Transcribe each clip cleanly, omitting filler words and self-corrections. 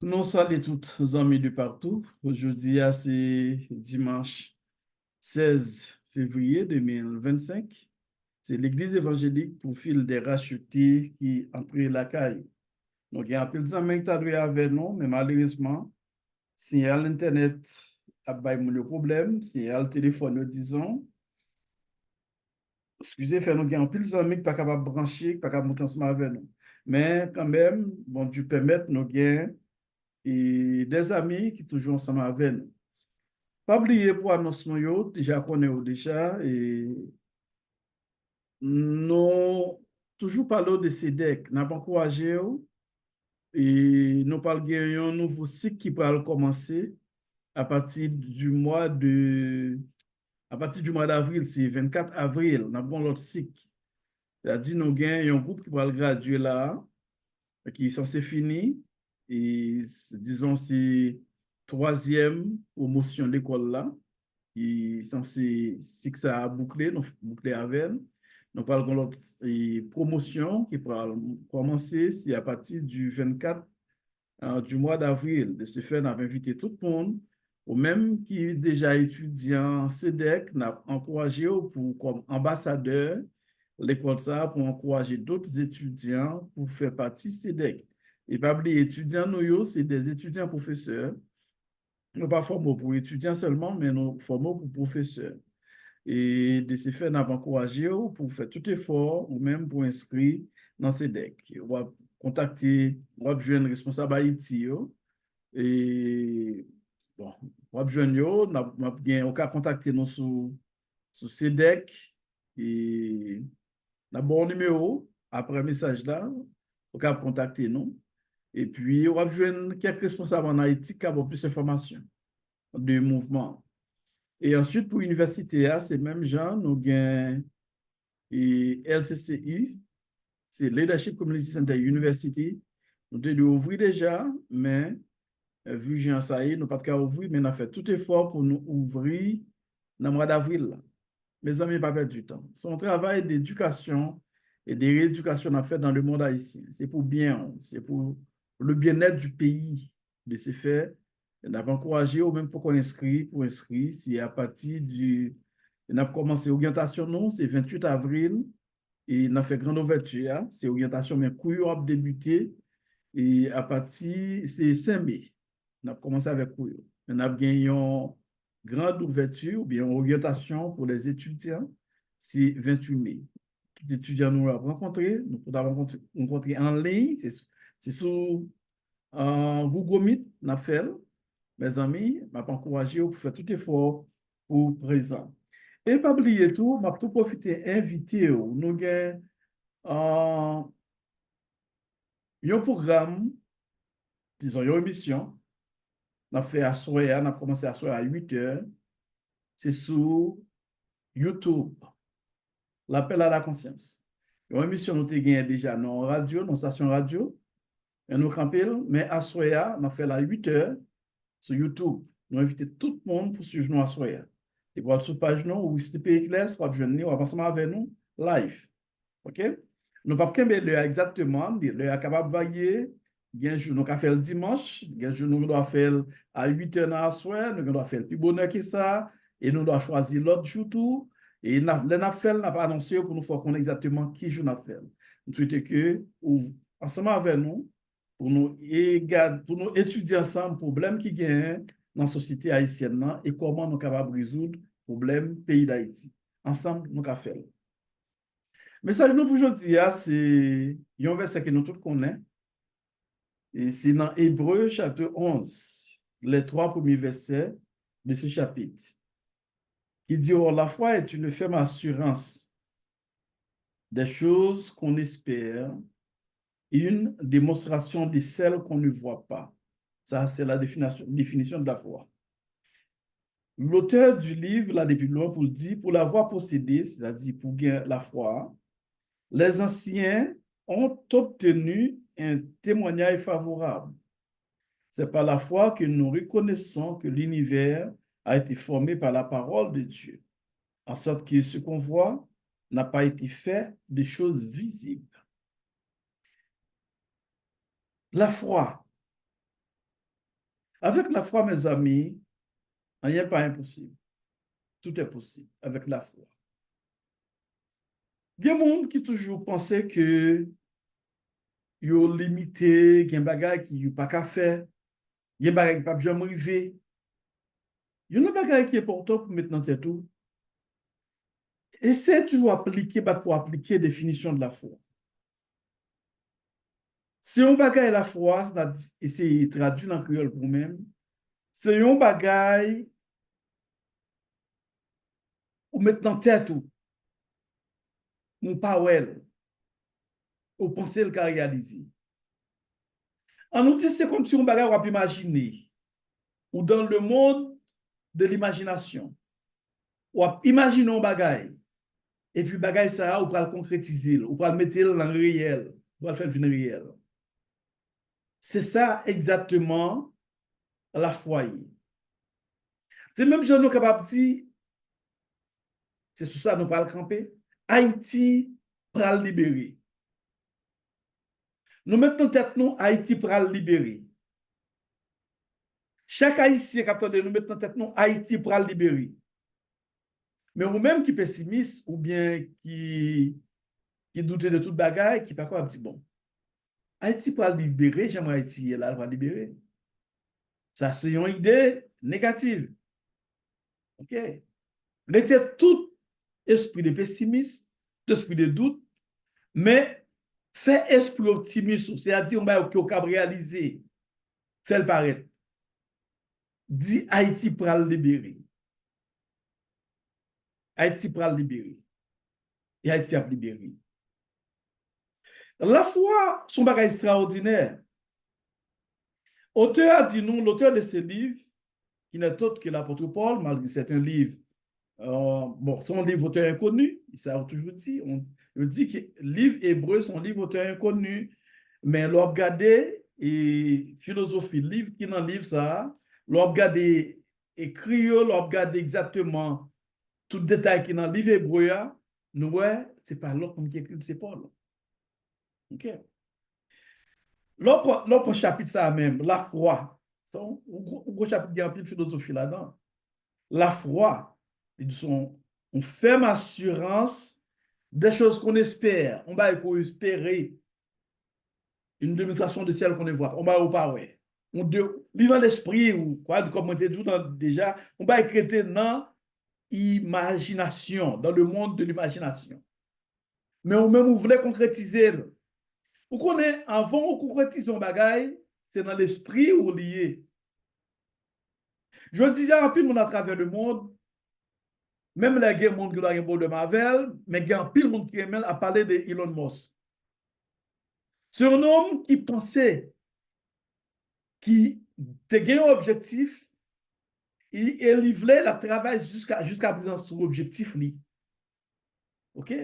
Nous saluons tous les amis de partout. Aujourd'hui, c'est dimanche 16 février 2025. C'est l'Église évangélique pour fil des rachetés qui ont pris la caille. Donc, il y a un peu de amis qui sont avec nous, mais malheureusement, si il y a l'Internet, il y a le problème. Si il y a le téléphone, nous disons, excusez, fait nous, il y a un peu de amis qui ne sont pas capables de brancher, qui ne sont pas capables de monter ensemble avec nous. Mais quand même, bon, Dieu permet, nous avons et des amis qui sont toujours ensemble avec nous. Pas oublier pour annoncement, yo, déjà connaît déjà, et nous toujours parlons de CEDEC, n'a pas encouragé, et nous parlons d'un nouveau cycle qui va commencer à partir du mois de, à partir du mois d'avril, c'est 24 avril, nous avons l'autre cycle. C'est-à-dire, nous avons un groupe qui va le graduer là, qui est censé finir, et disons, c'est troisième promotion de l'école là. Qui est censé, si que ça a bouclé, nous bouclé avec elle. Nous parlons de l'autre promotion qui va commencer, c'est à partir du 24 du mois d'avril. De ce fait, nous avons invité tout le monde, ou même qui est déjà étudiant CEDEC, nous avons encouragé pour, comme ambassadeur, l'école ça, pour encourager d'autres étudiants pour faire partie CEDEC. Et pas oublier, étudiants, nous, c'est des étudiants professeurs. Nous pas formés pour étudiants seulement, mais nous formés pour professeurs. Et de ce fait, nous avons encouragé pour faire tout effort ou même pour inscrire dans ces decks. On va contacter, on va joindre responsable Haïti. Et bon, on va joindre, on va contacter nous sur ces decks. Et on a bon numéro. Après le message là, on va contacter nous. Et puis, on va joindre quelques responsables en Haïti qui ont plus d'informations de mouvement. Et ensuite, pour l'université, c'est même genre, nous avons LCCI, c'est Leadership Community Center University. Nous devons ouvrir déjà, mais vu que ça y est, nous pas de cas ouvrir, mais nous avons fait tout effort pour nous ouvrir dans le mois d'avril. Mes amis, pas perdre du temps. Son travail d'éducation et de rééducation a fait dans le monde haïtien. C'est pour bien, c'est pour le bien-être du pays de ce fait. On a encouragé ou même pour inscrit, c'est à partir du, on a commencé l'orientation, non, c'est 28 avril, et on a fait grande ouverture, hein. C'est orientation, mais cours a débuté, et à partir, c'est 5 mai, on a commencé avec cours. On a gagné une grande ouverture, ou bien orientation pour les étudiants, c'est 28 mai. Tout étudiant nous a rencontré, nous avons rencontré en ligne, c'est sur Google Meet, on a fait, mes amis, m'a encouragé pour faire tout effort pour présent. Et pas oublier tout, m'a tout profiter inviter nous avons un programme, disons une émission, on a fait à soir, on a commencé à soir à 8 heures, c'est sur YouTube, l'appel à la conscience. Une émission nous avons gagné déjà dans radio, dans station radio, et nous campons, mais à soir, on a fait à 8 heures sur YouTube. Nous invitons tout le monde pour suivre nous à soir. Et pour sur page nous, ou si tu pays clair, soit venir, ou ensemble avec nous, live. OK? Nous ne pouvons pas le exactement, le est capable de varier. Il y a un jour, nous avons fait le dimanche, il y a un jour, nous devons faire à 8 heures dans la soirée, nous devons faire plus bonheur que ça, et nous devons choisir l'autre jour tout. Et nous avons fait, n'a pas annoncé pour nous faire connaître exactement qui jour nous avons fait. Nous souhaitons que, ensemble avec nous, pour nous étudier ensemble le problème qui gagne dans la société haïtienne et comment nous sommes capables de résoudre le problème pays d'Haïti. Ensemble, nous avons fait. Le message nous aujourd'hui, c'est un verset que nous tous connaissons. Et c'est dans Hébreu chapitre 11, les 3 premiers versets de ce chapitre, qui dit, oh, la foi est une ferme assurance des choses qu'on espère et une démonstration de celles qu'on ne voit pas. Ça, c'est la définition de la foi. L'auteur du livre, là, depuis loin, pour dire, pour l'avoir possédé, c'est-à-dire pour gagner la foi, les anciens ont obtenu un témoignage favorable. C'est par la foi que nous reconnaissons que l'univers a été formé par la parole de Dieu, en sorte que ce qu'on voit n'a pas été fait de choses visibles. La foi, Avec la foi, mes amis, rien n'est pas impossible. Tout est possible avec la foi. Il y a des gens qui toujours pensaient que yo limité, gen bagay qui yo pas qu'à faire, gen bagay qui pas jamais arrivé. Il y a un bagay qui est important pour mettre dans tête tout. Essaie toujours appliquer pour appliquer définition de la foi. Si on bagay la foi, c'est traduit en créole pour même, c'est un bagay ou mettre dans tête tout, mon pas ou penser le cas réaliser. En nous dit c'est comme si on bagay on peut imaginer ou dans le monde de l'imagination. Ou imaginer un bagay et puis bagay ça ou pour le concrétiser, ou pour le mettre dans le réel, pour le faire venir réel. C'est ça exactement la foi. C'est même si nous sommes capables de dire, c'est sur ça que nous parlons camper, Haïti pour le libérer. Nous mettons en tête nous, Haïti pour le libérer. Chaque Haïtien, nous mettons en tête nous, Haïti pour le libérer. Mais nous-mêmes qui pessimiste ou bien qui doute de toute bagaille, qui pas quoi dire bon. Haïti pour le libérer, j'aimerais Haïti là pour libérer. Ça c'est une idée négative. OK? Retire tout esprit de pessimisme, esprit de doute, mais fait esprit optimiste, c'est-à-dire on va réaliser, fait le paraître. Dit Haïti pour le libérer. Haïti pour le libérer. Et Haïti a libéré. La foi, son bagage extraordinaire. Auteur a dit nous, l'auteur de ce livre, qui n'est autre que l'apôtre Paul, malgré c'est un livre, bon, son livre auteur inconnu, ça a toujours dit, on dit que livre hébreu, son livre auteur inconnu, mais l'on regarder et philosophie, livre qui dans le livre ça, l'on regarder écrit, l'on regarder exactement tout détail qui dans le livre hébreu, nous ouais, c'est pas l'autre qui écrit, c'est Paul. OK. L'autre chapitre, ça même, la foi. Un gros chapitre qui a un peu de philosophie là-dedans. La foi, on ferme assurance des choses qu'on espère. On va espérer une démonstration de ciel qu'on ne voit pas. On va au pas, ouais. On lit dans l'esprit, ou quoi, comme on dit déjà, on va écrire dans l'imagination, dans le monde de l'imagination. Mais on même, on voulait concrétiser. Vous connaissez, avant on concrétise un bagage, c'est dans l'esprit ou lié. Je disais en pile monde à travers le monde, même les gens monde qui ont un de Marvel, mais il y a un pile monde qui aime à parler de Elon Musk. C'est un homme qui pensait, qui a un objectif, et il voulait la travail jusqu'à présent sur l'objectif. OK?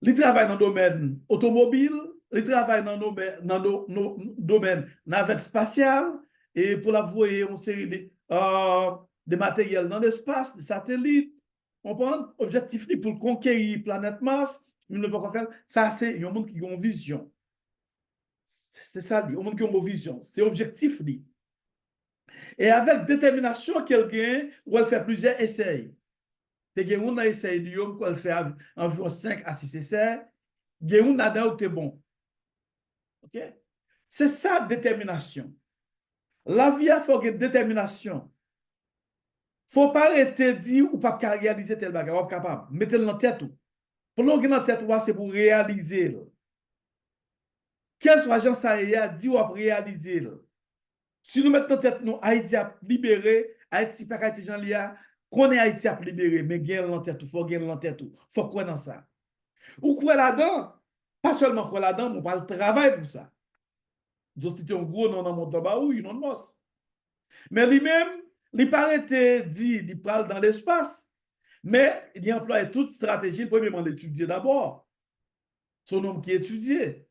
Il travaille dans le domaine automobile, il travaille dans le domaine navette spatiale, et pour la voyer une série de matériels dans l'espace, des satellites. On prend objectif pour conquérir la planète Mars, ça c'est un monde qui a une vision. C'est ça, un monde qui a une vision. C'est objectif. Et avec détermination, quelqu'un, où fait plusieurs essais. On a essayé de elle fait environ 5 à 6 essais. On a d'autres bon. OK? C'est ça, détermination. La vie a faut une détermination. Faut pas arrêter de dire ou pas réaliser tel bagage, ou capable. Mettez-le dans la tête. Pour nous, dans la tête, c'est pour réaliser. Quelle soit l'agence a dit ou pour réaliser. Si nous mettons dans la tête, nous, Haïti a libéré, Haïti pas été gens liés, qu'on est Haïti a libéré, mais gagne dans la tête, faut gagner dans la tête, faut quoi dans ça. Ou quoi là-dedans, pas seulement quoi là-dedans, on parle de travail pour ça. C'était un gros nom dans mon tabac, il non mosse. Mais lui-même, il paraît dit, il parle dans l'espace, mais il emploie toute stratégie, premièrement l'étudier d'abord. Son homme qui étudiait,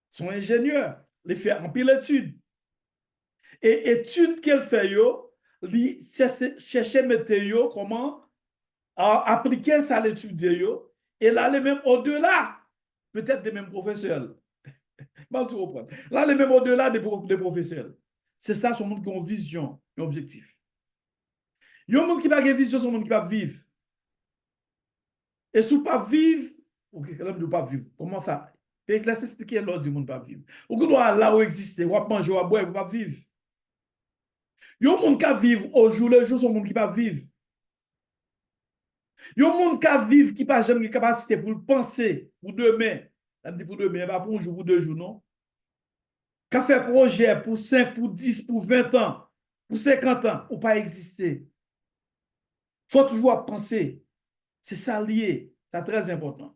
son ingénieur, il fait en pile études. Et études qu'elle fait, il cherche météo, comment appliquer ça à l'étudier, et là, les mêmes au-delà, peut-être des mêmes professeurs. Là, les mêmes au-delà des professeurs. C'est ça, son monde qui a une vision, un objectif. Il y a un monde qui n'a pas de vision, son monde qui va vivre. Et si vous ne pas vivre, ok, l'homme ne pas vivre. Comment ça? Laisse expliquer l'autre du monde pas vivre. Ou que doit là où exister, ou manger, ou boire, ou pas vivre. Il y a un monde qui vivre au jour le jour, son monde qui va vivre. Il y a un monde qui vivre qui n'a pas jamais de capacité pour le penser pour demain. Ça me dit pour demain, pas pour un jour, pour 2 jours, non? Qui fait projet pour 5, pour 10, pour 20 ans, pour 50 ans, ou pas exister. Il faut toujours penser. C'est ça lié. C'est très important.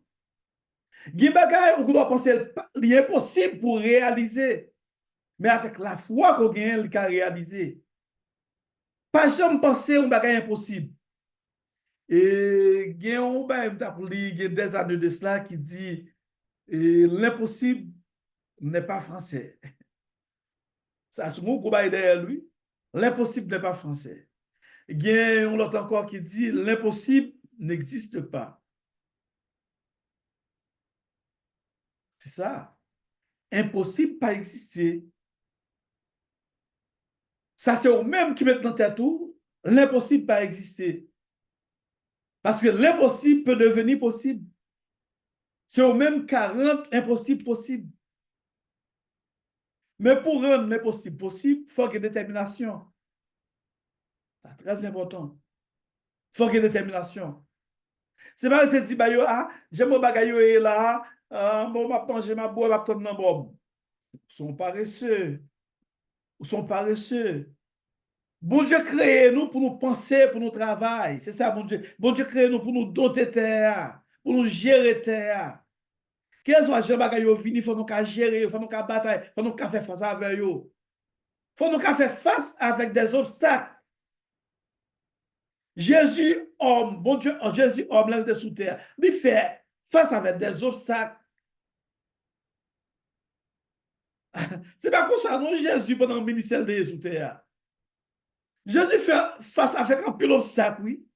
Il y a des choses qu'on doit penser l'impossible pour réaliser. Mais avec la foi qu'on gagne, il peut réaliser. Pas jamais penser un bagage impossible. Et il y a un bagage des années de cela qui dit l'impossible n'est pas français. Ça, c'est mon combat derrière lui. L'impossible n'est pas français. Il y a un autre encore qui dit l'impossible n'existe pas. C'est ça. Impossible pas exister. Ça, c'est au même qui met dans tête tout, l'impossible pas exister. Parce que l'impossible peut devenir possible. C'est au même 40 impossible possible. Mais pour rendre l'impossible possible, il faut qu'il y ait détermination. C'est très important. Il faut qu'il y ait détermination. C'est pas que tu dis, bah, j'aime mon bagay là, bon, ma manger, ma boire, ma tomber dans bob. Ils sont paresseux. Ils sont paresseux. Bon Dieu crée nous pour nous penser, pour nous travailler. C'est ça, bon Dieu. Bon Dieu crée nous pour nous doter terre, pour nous gérer terre. Quels sont les bagages qui viennent, il faut nous gérer, il faut nous batailler, il faut nous faire face avec eux. Il faut nous faire face avec des obstacles. Jésus, homme, bon Dieu, Jésus, homme, là, il est sous terre. Il fait face avec des obstacles. C'est pas comme ça, non, Jésus, pendant le ministère de sous terre. Jésus fait face avec un pile d'obstacles, oui.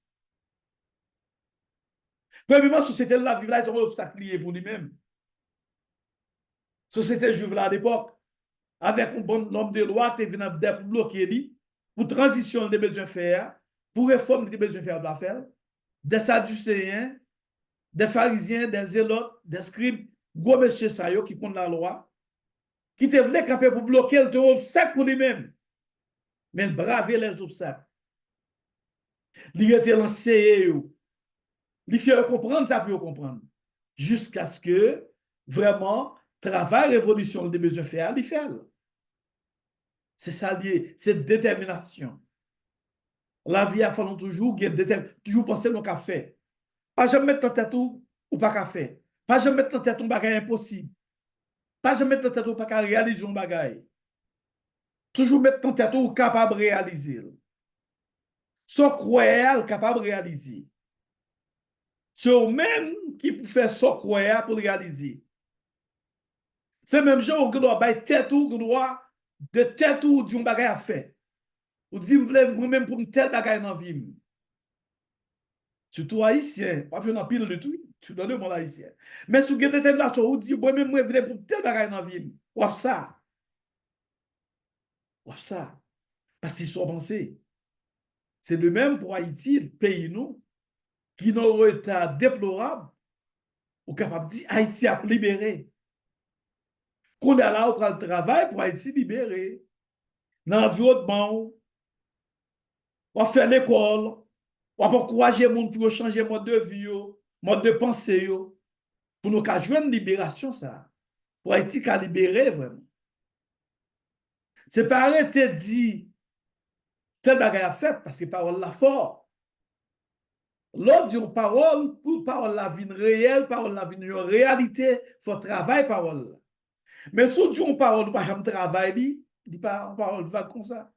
Premièrement, la société de la vie, là, est un obstacle lié pour lui-même. Société juive là à l'époque, avec un bon nombre de lois qui viennent pour bloquer lui, pour transition des besoins faire, pour réforme des besoins faire doit faire, des sadducéens, des pharisiens, des zélotes, des scribes, gros monsieur Sayo qui compte la loi, qui te venaient camper pour bloquer le obstacle pour lui-même, mais braver les obstacles. Il était lancé, il fait comprendre ça pour comprendre, jusqu'à ce que vraiment travail, révolution des besoins faire, il fait. C'est ça lié, c'est détermination. La vie a fallu toujours, toujours penser au café. Pas jamais mettre en tête ou pas café. Pas jamais mettre en tête un bagage impossible. Pas jamais mettre en tête ou pas réaliser un bagage. Toujours mettre en tête ou capable de réaliser. Sans croire capable de réaliser. C'est eux même qui peut faire sans croire pour réaliser. C'est même gens qui doit bailler tête ou qui doit de tête ou d'un bagage à faire. Ou dit moi-même pour une telle bagage dans la vie. Surtout haïtien, pas fait dans pile de tout, tu donnes le monde haïtien. Mais si vous avez détermination, vous dites, moi-même, moi, je voulais pour tel bagage dans la vie. Ou ça. Ou ça. Parce qu'ils sont pensés. C'est le même pour Haïti, le pays, nous, qui n'a un état déplorable, ou capable de dire, Haïti a libéré. Qu'on est là, on prend le travail pour Haïti libéré. Dans l'environnement, on fait l'école, on va encourager les gens pour changer le mode de vie, mode de pensée, pour nous jouer une libération, ça. Pour Haïti qu'à libérer, vraiment. C'est pas arrêter de dire tel bagage à faire parce que parole la fort. L'autre dit parole, pour parole la vie réelle, parole la vie une réalité, il faut travailler parole. Mais si tu as parole, pas jamais travail, dit pas parole va comme ça.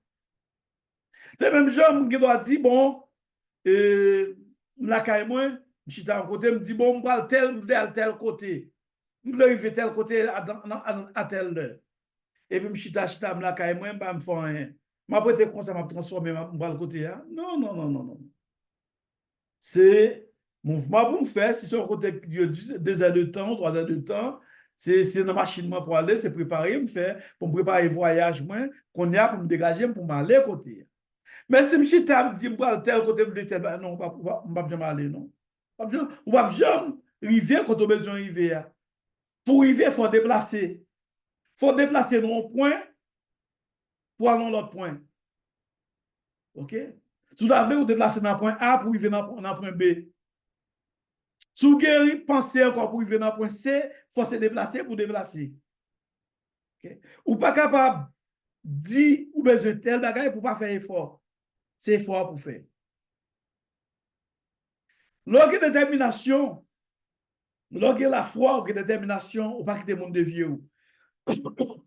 C'est même gens qui doit dire bon, la caille moi, je suis à côté, me dit bon, je vais à tel côté. Je vais arriver tel côté à telle heure. Et puis, je suis acheté à la caille, moi, je me fais rien. Je vais comme ça, je vais transformer le côté. Non, non, non, non, non. C'est mouvement pour me faire, si c'est un côté 2 heures de temps, 3 heures de temps, C'est dans la machine pour aller, c'est préparer, pour me préparer le voyage, qu'on y a pour me dégager, pour m'aller côté. Mais si je t'ai dit, je tel côté, non, on ne va pas aller, non. On ne va jamais arriver quand on a besoin d'arriver. Pour arriver, il faut déplacer. Il faut déplacer dans un point pour aller dans l'autre point. OK? Tout d'abord, vous déplacez dans le point A pour arriver dans le point B. Si vous pensez encore pour arriver dans le point C, il faut se déplacer pour déplacer. Okay? Ou pas capable de dire ou besoin de tel bagage pour ne pas faire effort. C'est effort pour faire. Lorsque détermination, lorsque la foi, ou détermination, ou pas quitter le monde de vieux.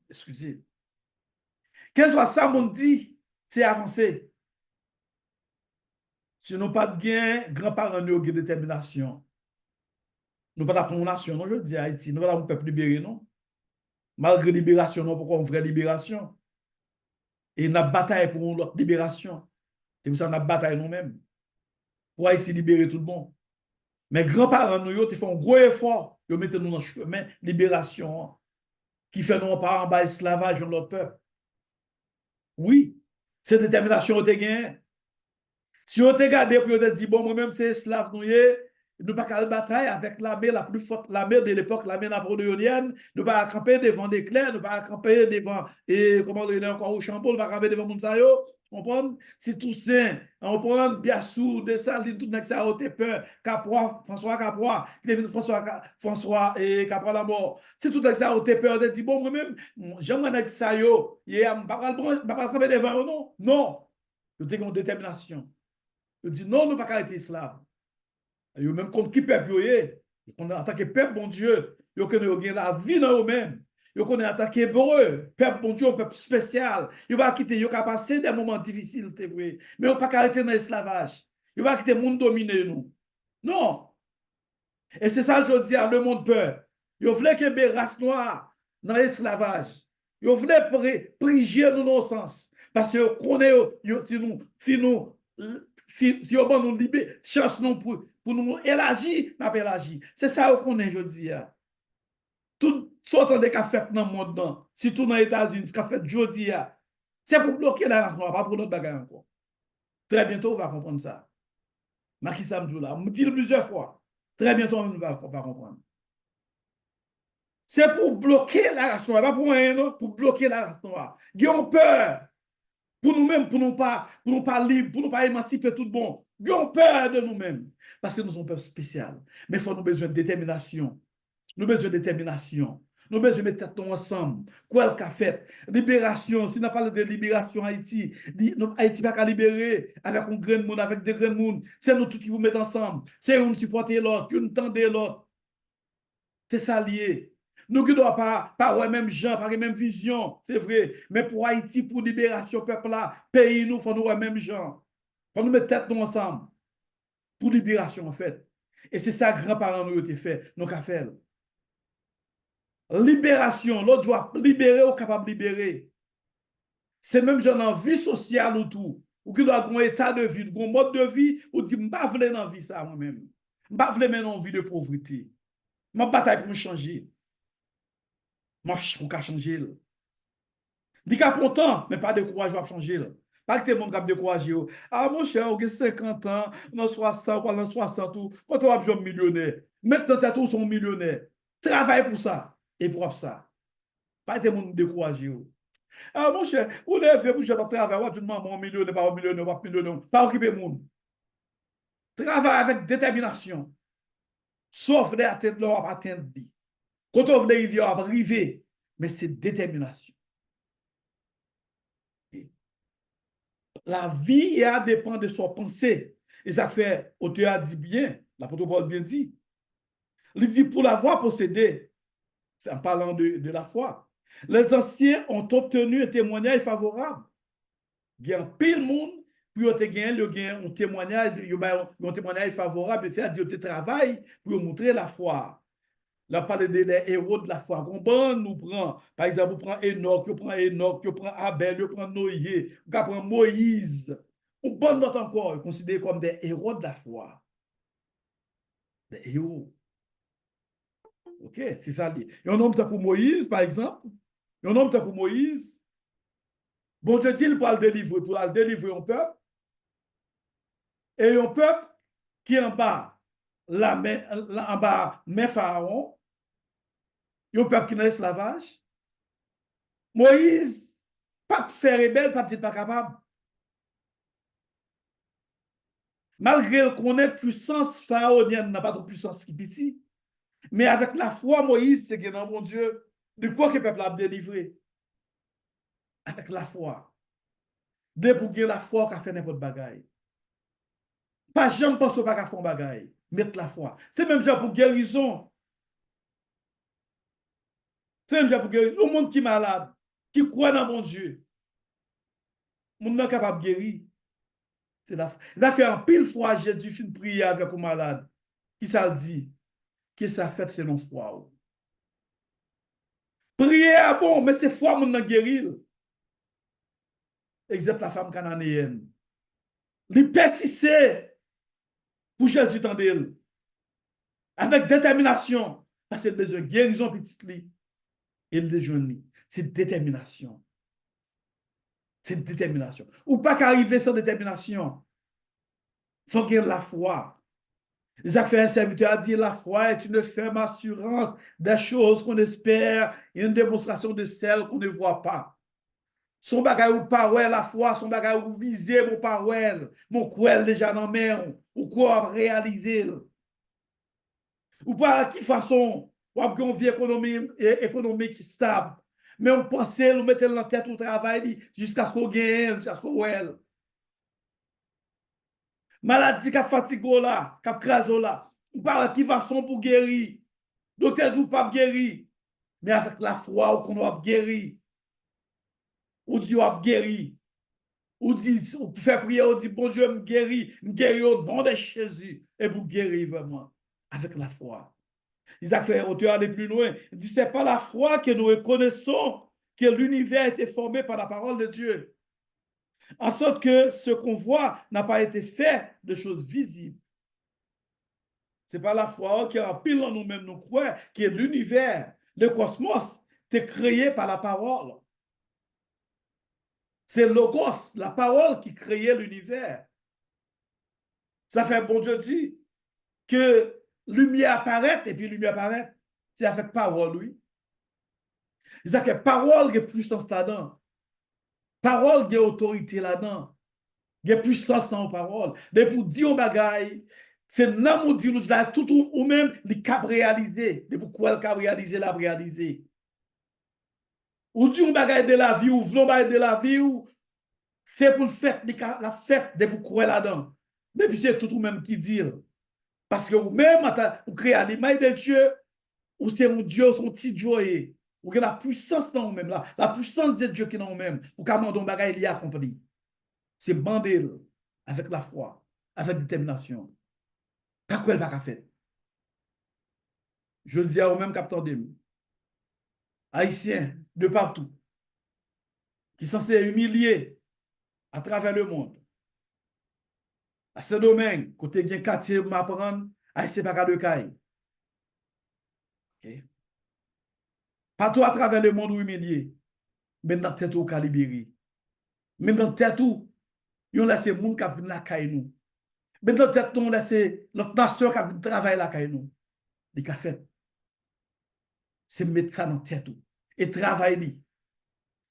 Excusez. Quel soit ça, mon dit, c'est avancer. Si nous pas de gain, grands-parents nous ont détermination. Nous pas pour une nation, non, je dis Haïti, nous pas un peuple libéré, non. Malgré libération, non, pourquoi on vraie libération? Et nous bataille pour notre libération. C'est pour ça que nous bataille nous-mêmes. Pour Haïti libérer tout le monde. Mais grands-parents nous, ils font un gros effort. Ils mettent nous dans le chemin libération qui fait nous pas en bas esclavage dans notre peuple. Oui, cette détermination on te gagne. Si on te garde pour te dire, bon, moi-même, c'est esclave, nous pas qu'à bataille avec l'armée la plus forte, l'armée de l'époque, l'armée napoléonienne, nous pas camper devant des clercs, nous pas camper devant, et comment on est encore au Chamboul, nous pas camper devant Mounsayo, comprendre? Si Toussaint, on prend Biassou, Dessalines, tout le ça a été peur, Caprois, François Caprois, François et Caprois la mort. Si tout le ça a été peur, on dit, bon, moi-même, j'aimerais que ça, yo, et je ne pas camper devant eux, non? Non. Nous avons une détermination. Nous dit non, nous ne pas être esclaves. Yo même contre qui peuple en tant que peuple bon Dieu, yo connaît la vie dans eux-mêmes. Yo connaît en tant qu'hébreu, peuple bon Dieu, peuple spécial. Yo va quitter, yo va passer des moments difficiles, c'est vrai. Mais on pas arrêter dans l'esclavage. Yo va quitter le monde dominer nous. Non. Et c'est ça je dis à le monde peur. Yo voulait que les races noires dans l'esclavage. Yo voulait priger nous nos sens parce que connaît si nous si on nous libérer, chance nous pour nous élargir, n'a pas élargi. C'est ça qu'on est, je dis. Tout sortant de qu'a fait dans le monde, surtout dans les États-Unis, qu'a fait jeudi, c'est pour bloquer la race noire, pas pour l'autre bagarre encore. Très bientôt, on va comprendre ça. Macky Samdou là, on me dit plusieurs fois. Très bientôt, on va comprendre. C'est pour bloquer la race noire, pas pour rien, non, pour bloquer la race noire. Ils ont peur. Pour nous-mêmes, pour nous pas libres, pour nous pas émanciper tout le monde. Ils ont peur de nous-mêmes. Parce que nous sommes un peuple spécial. Mais il faut nous besoin de détermination. Nous avons besoin de détermination. Nous avons besoin de mettre tout ensemble. Quoi qu'a fait? Libération. Si on a parlé de libération Haïti, Haïti va libérer avec un grand monde, avec des grands mondes. C'est nous tous qui vous mettons ensemble. C'est une supporter l'autre, une tendre l'autre. C'est ça lié. Nous qui ne doivent pas avoir les mêmes gens, pas les mêmes visions, c'est vrai. Mais pour Haïti, pour libération peuple là, pays, nous, il faut nous avoir les mêmes gens. Il faut nous mettre tête nous ensemble. Pour libération, en fait. Et c'est ça que grands-parents nous ont fait, nous avons fait. Libération, l'autre doit libérer ou capable de libérer. C'est même genre dans vie sociale ou tout. Ou qui doit avoir un état de vie, un mode de vie, ou dit, je ne veux pas dans vie ça moi-même. Je ne veux pas dans une vie de pauvreté. Je bataille pour me changer. Moi, je peux changer. Dis qu'à pourtant, mais pas de courage à changer. Pas que tout le monde a découragé. Ah, mon cher, on a 50 ans, on a 60, on a 60, quand on a besoin de millionnaire. Maintenant, tu as tous son millionnaire. Travaille pour ça et pour ça. Pas tout le monde découragé. Ah, mon cher, vous levez, vous êtes travail, vous demandez un millionnaire, pas un millionnaire, pas un millionnaire, pas occuper le monde. Travaille avec détermination. Sauf d'atteindre leur atteindre. Quand on veut arriver, on va arriver. Mais c'est détermination. La vie dépend de son pensée. Et ça fait, auteur a dit bien, l'apôtre Paul bien dit. Il dit pour l'avoir possédé, en parlant de la foi, les anciens ont obtenu un témoignage favorable. Il y a un pile monde, puis ils ont un témoignage favorable, c'est-à-dire qu'ils travaillent pour montrer la foi. Là, parler des héros de la foi. Bon, nous prend, par exemple, on prend Enoch, on prend Abel, on prend Noé, on prend Moïse. On prend notre encore, considérés comme des héros de la foi. Des héros. OK, c'est ça. Et un homme comme Moïse, par exemple, un homme comme Moïse, bon Dieu dit pour le délivrer un peuple, et un peuple qui est en bas, en bas, mais Pharaon, un peuple qui est dans l'esclavage. Moïse, pas de faire rebelle, pas de pas capable. Malgré qu'on ait puissance pharaonienne, n'a pas de puissance qui ici. Mais avec la foi, Moïse, c'est que dans mon Dieu, de quoi que le peuple a délivré? Avec la foi. Dès pour que la foi qu'a fait n'importe bagaille. Pas jamais penser pas qu'à faire bagaille. Mettre la foi. C'est même genre pour guérison. C'est même genre pour guérison. Le monde qui est malade, qui croit dans mon Dieu, le monde n'est capable de guérir. C'est la foi. Il a fait un pile fois, Jésus fait une prière avec un malade. Qui ça le dit? Que ça fait selon foi. Prière, bon, mais c'est foi, mon guérir. Exemple, la femme cananéenne. Il persistait pour Jésus tendre avec détermination. Parce que besoin de guérison petite li. Il déjeune. C'est détermination. C'est détermination. Ou pas qu'arriver sans détermination. Il faut qu'il y ait la foi. Les affaires serviteurs a dit la foi est une ferme assurance des choses qu'on espère et une démonstration de celles qu'on ne voit pas. Son bagage ou parole, la foi, son bagage ou viser mon parole, mon couel déjà dans mer, ou quoi réaliser. Ou pas qui façon, ou avoir une vie économique stable. Mais on pense, on met dans la tête au travail jusqu'à ce qu'on gagne, jusqu'à ce qu'on ait. Maladie qui a fatigué là, qui a crasé là. Ou pas qui façon pour guérir. Docteur dit pas guérir. Mais avec la foi, on va guérir. Ou dit on va guérir. Ou dit, ou fait prier, on dit bon Dieu, me guéris au nom de Jésus. Et vous guérir vraiment. Avec la foi. Isaac fait auteur aller plus loin. Il dit, c'est pas la foi que nous reconnaissons que l'univers a été formé par la parole de Dieu. En sorte que ce qu'on voit n'a pas été fait de choses visibles. C'est pas la foi qui en pile en nous-mêmes nous croyons que l'univers, le cosmos, est créé par la parole. C'est Logos, la parole qui créait l'univers. Ça fait bon Dieu dit que lumière apparaît et puis lumière apparaît. C'est avec parole, oui. C'est que parole a puissance là-dedans. Parole a autorité là-dedans. Il y a puissance dans la parole. Mais pour dire aux bagailles, c'est non pour dire tout ou même les cap réalisé. Mais pourquoi le cap réalisé, l'a réalisé. Ou dire aux bagailles de la vie, ou vlon bagaille de la vie, ou c'est pour le fait, la fête de vous croire là-dedans. Mais puis c'est tout ou même qui dit. Parce que vous-même, vous créez à l'image de Dieu, ou c'est mon Dieu, son petit Dieu. Ou que la puissance dans vous-même, la puissance de Dieu qui est dans vous-même, ou comment on bagaille il y a accompli. C'est bander avec la foi, avec détermination. Pas quoi elle va faire. Je le dis à vous-même, capteur de Haïtiens de partout, qui sont censés humilier à travers le monde. À ce domaine, côté bien quartier, m'apprendre, Haïtien pas de caille. Okay. Partout à travers le monde, humilié. Mais dans tête au Calibéry. Mais dans tête où, ils ont laissé les gens qui viennent la caille nous. Mais dans tête où, on laisse notre nation qui vient travailler la caille nous. Les fait. C'est mettre ça dans tête où. Et travailler.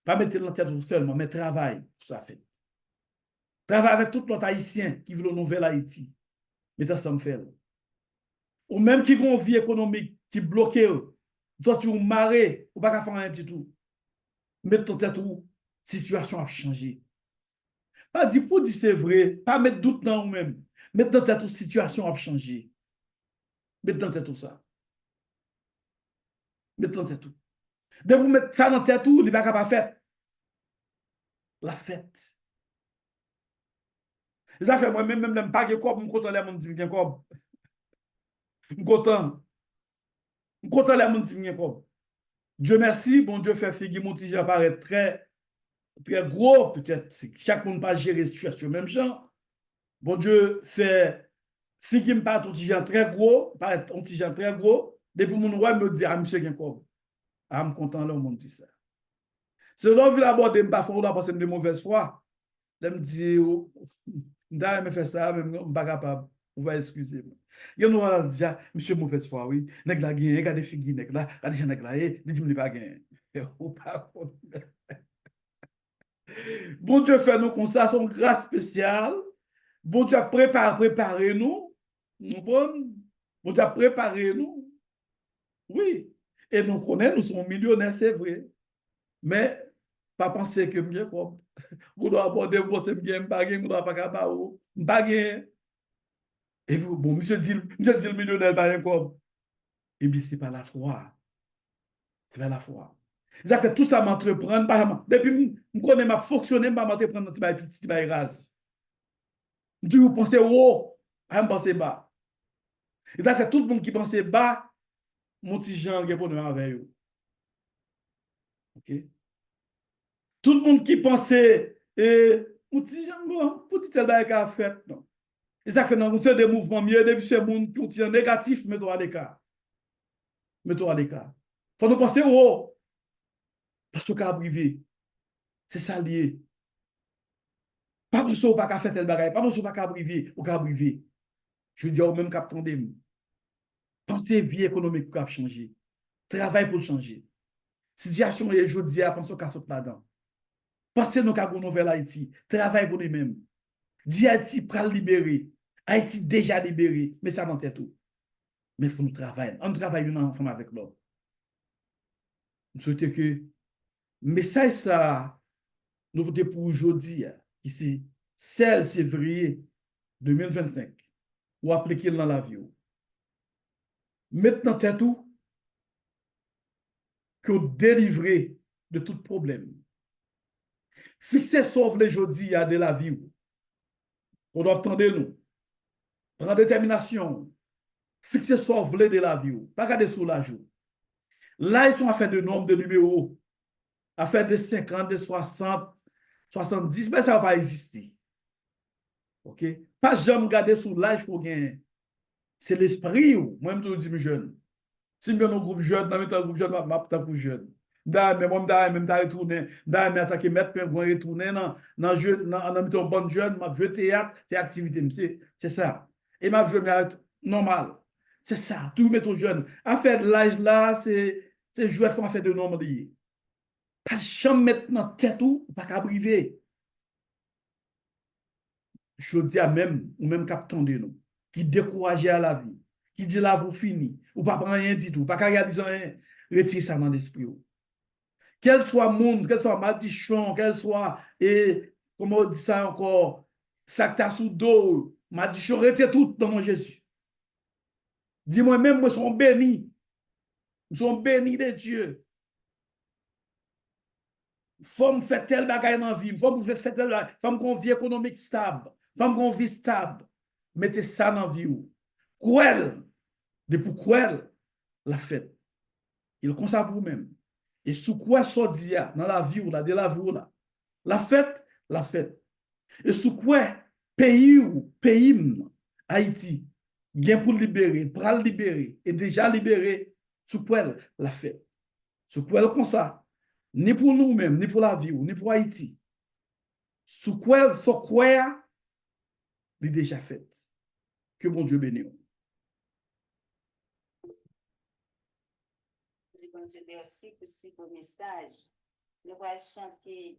Pas mettre dans tête seulement, mais travail pour ça fait. Travail avec tout l'autre haïtien qui veut le nouvel Haïti. Mettez ça me faire. Ou même qui ont une vie économique qui bloque eux. Soit tu marre, ou pas faire rien du tout. Mettre ton tête où situation a changé. Pas dire pour dire c'est vrai, pas mettre doute dans vous-même. Mettre dans tête où situation a changé. Mettre dans tête tout ça. Mettre dans tête tout. De vous mettre ça dans tête où, il n'est pas faire la fête. Les affaires, moi-même, même pas que quoi, je suis content, les gens disent bien quoi. Je suis content. Je suis content, les gens disent bien quoi. Dieu merci, bon Dieu fait figuer mon petit apparaît très, très gros, peut-être chaque monde pas gérer la situation même genre. Bon Dieu fait figuer pas ton petit très gros, pas un petit très gros, Depuis mon roi me dit, ah, monsieur Genkob, ah, je suis content, là, on dit ça. Si on veut aborder, je ne pas passer de mauvaise foi. Je me dis, je me fait ça, mais je ne suis pas capable. Vous va excuser. Il y a dit, monsieur mauvaise foi, oui. Nèg la gagné, regardez figi, nèg la, regardez nèg la, il dit, pas gagné. Bon Dieu fait nous comme ça, son grâce spéciale. Bon Dieu a préparé nous. Bon Dieu a préparé nous. Oui. Et nous connaissons, nous sommes millionnaires, c'est vrai. Mais, pas penser que bien quoi. Vous doit aborder, vous c'est bien, pas vous doit pas capable, pas Et puis, bon, monsieur dit le millionnaire, pas comme. Eh bien, c'est pas la foi. C'est pas la foi. C'est-à-dire que tout ça m'entreprend, depuis, je connais ma fonctionner, je m'entreprendre dans petit petit rase. Je vous pensez haut, je pense bas. Et là, c'est tout le monde qui pense bas, mon petit Jean, qui est pour nous avec eux. OK? Tout le monde qui pensait, mon petit Jean, bon, pour dire tel bail a fait, non. Et ça fait dans des mouvements mieux, depuis ce monde qui est négatif, mets-toi à l'écart. Mets-toi à l'écart. Il faut nous penser haut, parce que ça privé. C'est ça lié. Pas pour ça, pas faire tel bagage, pas pour ça, pas privé, ou privé. Je dis au même cap tandem. Pensez vie économique pour changer. Travail pour changer. Situation est aujourd'hui, pensez qu'à sauter là-dedans. Pensez nous qu'à une nouvelle Haïti. Travail pour nous-mêmes. Dis Haïti pour libérer. Haïti déjà libéré, mais ça n'en est tout. Mais il faut nous travailler. On travaille ensemble avec l'autre. Je souhaite que message ça, nous votons pour aujourd'hui, ici, 16 février 2025, ou appliquer dans la vie. Maintenant, t'es tout que délivrer de tout problème. Fixer sauve les jeudi à de la vie. On doit attendre nous. Prendre détermination. Fixer sauve les de la vie. Pas garder sous la joue. Là, ils sont à faire de nombre de numéros. À faire de 50, de 60, 70, mais ça ne va pas exister. OK? Pas jamais garder sous l'âge pour gagner. C'est l'esprit. Moi-même, je dis, jeune. Si je suis un groupe jeune, dans un groupe jeune, je suis un jeune. Mais moi, je suis retourné, je suis attaqué, mettre, je vais retourner dans un bon jeune, je joue théâtre, c'est activité, c'est ça. Et je joue normal. C'est ça, tout mettre jeune. À faire de l'âge là, c'est jouer sans faire de nombre lié. Pas jamais mettre dans tête ou pas qu'à briver. Je dis à même, ou même captain de nous, qui décourage à la vie, qui dit là, vous fini, ou pas prendre rien du tout, pas qu'à réaliser rien, retire ça dans l'esprit. Quel soit monde, quel soit madichon, quel soit, et comment on dit ça encore, sakta sous dos, madichon, retire tout dans mon Jésus. Dis-moi même, moi, sont bénis. Nous sommes bénis de Dieu. Faut me faire tel bagage dans la vie, faut me faire tel bagage, faut me qu'on vie économique stable, faut me qu'on vie stable. Mettez ça dans la vie. Cruel, depuis cruel, la fête. Il comme ça pour vous-même. Et sous quoi sortir dans la vie ou là, de la vie ou là. La fête, la fête. Et sous quoi pays ou pays Haïti, bien pour libérer, pour libérer, et déjà libéré, sous quoi la fête. Sous quoi comme ça, ni pour nous-mêmes, ni pour la vie, ni pour Haïti. Sous quoi, il est déjà fait. Que bon Dieu bénisse. Merci pour ce message. Nous allons chanter